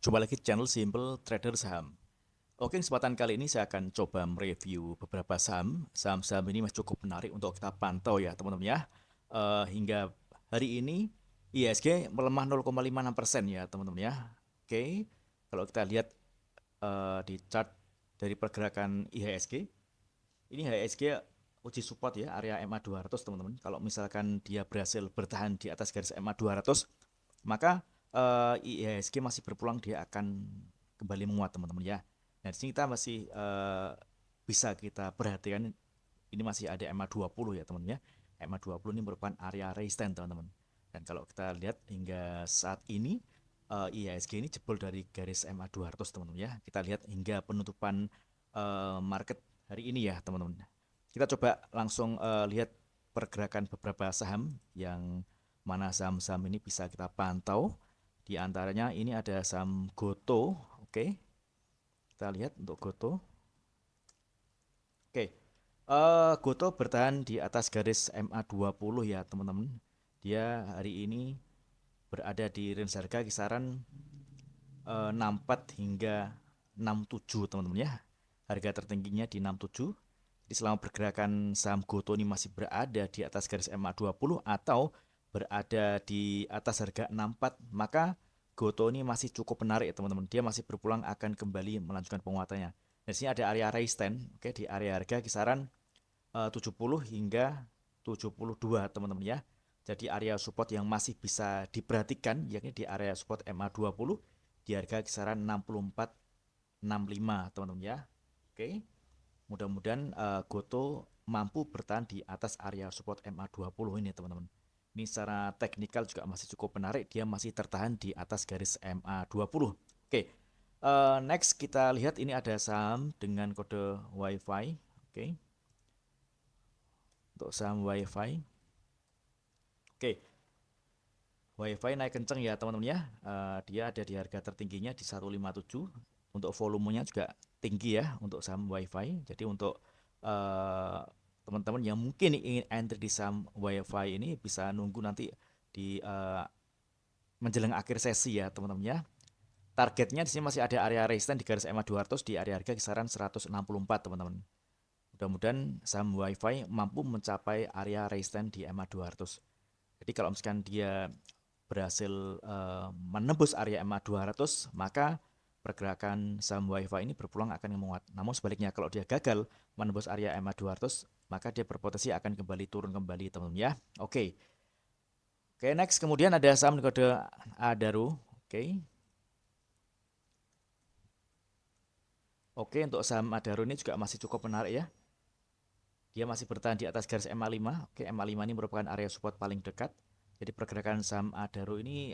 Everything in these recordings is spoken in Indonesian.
Jumpa lagi di channel Simple Trader Saham. Oke, kesempatan kali ini saya akan coba mereview beberapa saham. Saham-saham ini masih cukup menarik untuk kita pantau ya teman-teman ya. Hingga hari ini IHSG melemah 0,56% ya teman-teman ya. Oke, kalau kita lihat di chart dari pergerakan IHSG, ini IHSG uji support ya area MA 200 teman-teman. Kalau misalkan dia berhasil bertahan di atas garis MA 200, maka IHSG masih berpeluang dia akan kembali menguat teman-teman ya. Nah, di sini kita masih bisa kita perhatikan ini masih ada MA 20 ya teman-teman ya. MA 20 ini merupakan area resistance teman-teman. Dan kalau kita lihat hingga saat ini IHSG ini jebol dari garis MA 200 teman-teman ya. Kita lihat hingga penutupan market hari ini ya teman-teman. Kita coba langsung lihat pergerakan beberapa saham yang mana saham-saham ini bisa kita pantau. Di antaranya ini ada saham Goto, oke. Kita lihat untuk Goto. Oke. Goto bertahan di atas garis MA 20 ya, teman-teman. Dia hari ini berada di range harga kisaran 64 hingga 67, teman-teman ya. Harga tertingginya di 67. Jadi selama pergerakan saham Goto ini masih berada di atas garis MA 20 atau berada di atas harga 64, maka Goto ini masih cukup menarik teman-teman. Dia masih berpulang akan kembali melanjutkan penguatannya. Di sini ada area resistance, oke, di area harga kisaran 70 hingga 72 teman-teman ya. Jadi area support yang masih bisa diperhatikan yakni di area support MA 20 di harga kisaran 64,65 teman-teman ya. Oke. Mudah-mudahan Goto mampu bertahan di atas area support MA 20 ini teman-teman. Ini secara teknikal juga masih cukup menarik, dia masih tertahan di atas garis MA 20. Oke. Next kita lihat ini ada saham dengan kode WiFi. Oke. Untuk saham WiFi. Oke. WiFi naik kenceng ya teman-teman ya. Dia ada di harga tertingginya di 157. Untuk volumenya juga tinggi ya untuk saham WiFi. Jadi untuk teman-teman yang mungkin ingin entry di saham WiFi ini bisa nunggu nanti di menjelang akhir sesi ya teman-teman ya. Targetnya di sini masih ada area resistance di garis MA 200 di area harga kisaran 164 teman-teman. Mudah-mudahan saham WiFi mampu mencapai area resistance di MA 200. Jadi kalau misalkan dia berhasil menembus area MA 200, maka pergerakan saham WiFi ini berpeluang akan menguat. Namun sebaliknya kalau dia gagal menembus area MA 200, maka dia berpotensi akan kembali turun kembali teman-teman ya. Oke. Oke, next kemudian ada saham kode Adaro. Oke. Oke, untuk saham Adaro ini juga masih cukup menarik ya. Dia masih bertahan di atas garis MA5. Oke, MA5 ini merupakan area support paling dekat. Jadi pergerakan saham Adaro ini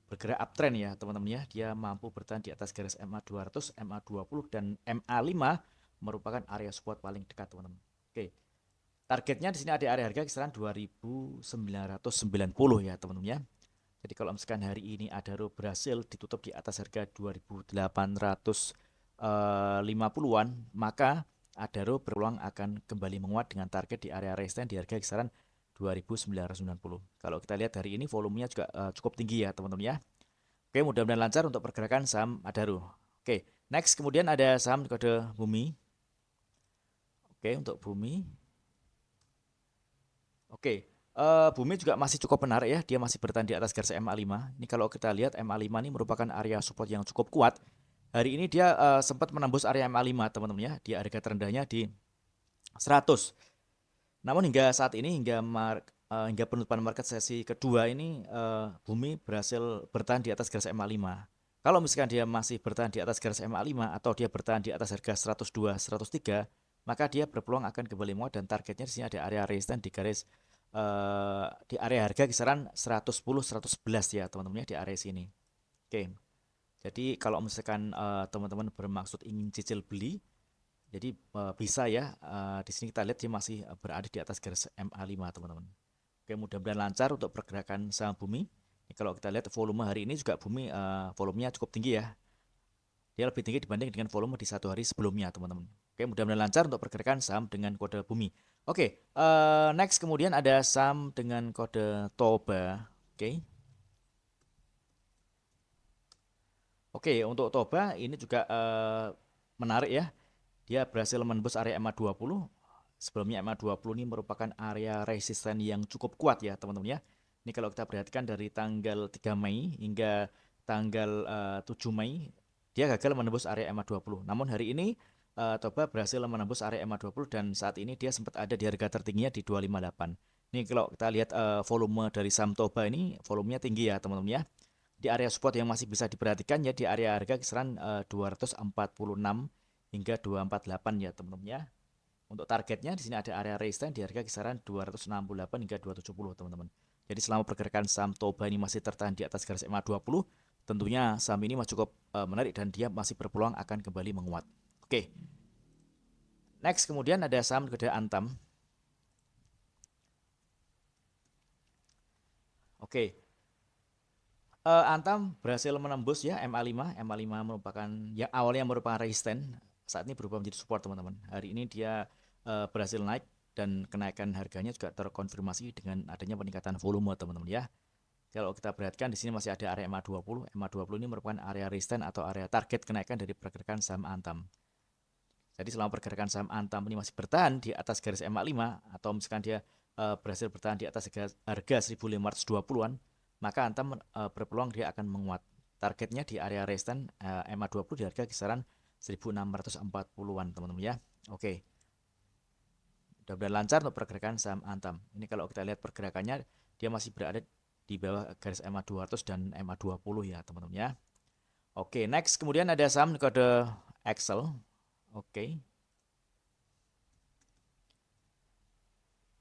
bergerak uptrend ya teman-teman ya. Dia mampu bertahan di atas garis MA 200, MA 20 dan MA 5 merupakan area support paling dekat teman-teman. Oke. Targetnya di sini ada area harga kisaran 2.990 ya teman-teman ya. Jadi kalau misalkan hari ini Adaro berhasil ditutup di atas harga 2.850-an, maka Adaro berpeluang akan kembali menguat dengan target di area resistance di harga kisaran 2.990. Kalau kita lihat hari ini volumenya juga cukup tinggi ya teman-teman ya. Oke, mudah-mudahan lancar untuk pergerakan saham Adaro. Oke, next kemudian ada saham kode Bumi. Oke, untuk Bumi. Oke, Bumi juga masih cukup menarik ya. Dia masih bertahan di atas garis MA5. Ini kalau kita lihat MA5 ini merupakan area support yang cukup kuat. Hari ini dia sempat menembus area MA5 teman-teman ya. Dia harga terendahnya di 100. Namun hingga saat ini hingga penutupan market sesi kedua ini Bumi berhasil bertahan di atas garis MA5. Kalau misalkan dia masih bertahan di atas garis MA5 atau dia bertahan di atas harga 102, 103, maka dia berpeluang akan kembali menguat dan targetnya di sini ada area resistance di garis di area harga kisaran 110, 111 ya teman-teman ya di area sini. Oke. Jadi kalau misalkan teman-teman bermaksud ingin cicil beli, jadi bisa ya di sini kita lihat dia masih berada di atas garis MA5 teman-teman. Oke, mudah-mudahan lancar untuk pergerakan saham Bumi. Ini kalau kita lihat volume hari ini juga Bumi volumenya cukup tinggi ya. Dia lebih tinggi dibanding dengan volume di satu hari sebelumnya teman-teman. Oke, mudah-mudahan lancar untuk pergerakan saham dengan kode Bumi. Oke, next kemudian ada saham dengan kode Toba. Oke. Oke, untuk Toba ini juga menarik ya. Dia berhasil menembus area MA20. Sebelumnya MA20 ini merupakan area resisten yang cukup kuat ya teman-teman ya. Ini kalau kita perhatikan dari tanggal 3 Mei hingga tanggal 7 Mei, dia gagal menembus area MA20. Namun hari ini Toba berhasil menembus area MA20 dan saat ini dia sempat ada di harga tertingginya di 258. Ini kalau kita lihat volume dari saham Toba ini, volumenya tinggi ya teman-teman ya. Di area support yang masih bisa diperhatikan ya di area harga kisaran 246 hingga 248 ya teman-teman ya. Untuk targetnya di sini ada area resistance di harga kisaran 268 hingga 270 teman-teman. Jadi selama pergerakan saham Toba ini masih tertahan di atas garis MA20, tentunya saham ini masih cukup menarik dan dia masih berpeluang akan kembali menguat. Oke. Next kemudian ada saham kedua Antam. Oke. Antam berhasil menembus ya MA5. MA5 merupakan yang awalnya merupakan resisten, saat ini berubah menjadi support teman-teman. Hari ini dia berhasil naik dan kenaikan harganya juga terkonfirmasi dengan adanya peningkatan volume teman-teman ya. Kalau kita perhatikan di sini masih ada area MA20. MA20 ini merupakan area resisten atau area target kenaikan dari pergerakan saham Antam. Jadi selama pergerakan saham Antam ini masih bertahan di atas garis MA5 atau misalkan dia berhasil bertahan di atas harga 1520-an, maka Antam berpeluang dia akan menguat. Targetnya di area resisten MA20 di harga kisaran 1640-an teman-teman ya. Oke. Mudah-mudahan lancar untuk pergerakan saham Antam. Ini kalau kita lihat pergerakannya dia masih berada di bawah garis MA200 dan MA20 ya teman-teman ya. Oke, next kemudian ada saham kode Excel. Oke.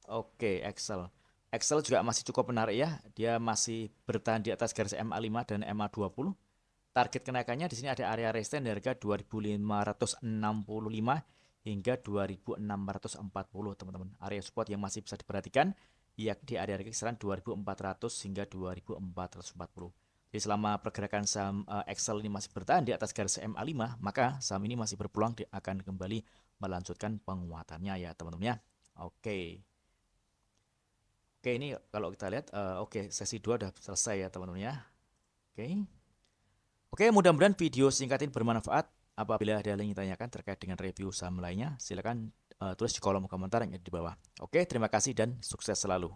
Oke, Excel. Excel juga masih cukup menarik ya. Dia masih bertahan di atas garis MA5 dan MA20. Target kenaikannya di sini ada area resistance harga 2565 hingga 2640 teman-teman. Area support yang masih bisa diperhatikan yakni di area kisaran 2400 hingga 2440. Jadi selama pergerakan saham Excel ini masih bertahan di atas garis MA5, maka saham ini masih berpeluang akan kembali melanjutkan penguatannya ya teman-teman ya. Oke. Oke, ini kalau kita lihat oke, sesi 2 udah selesai ya teman-teman ya. Oke. Oke, mudah-mudahan video singkat ini bermanfaat. Apabila ada yang ingin ditanyakan terkait dengan review saham lainnya, silakan tulis di kolom komentar yang ada di bawah. Oke, terima kasih dan sukses selalu.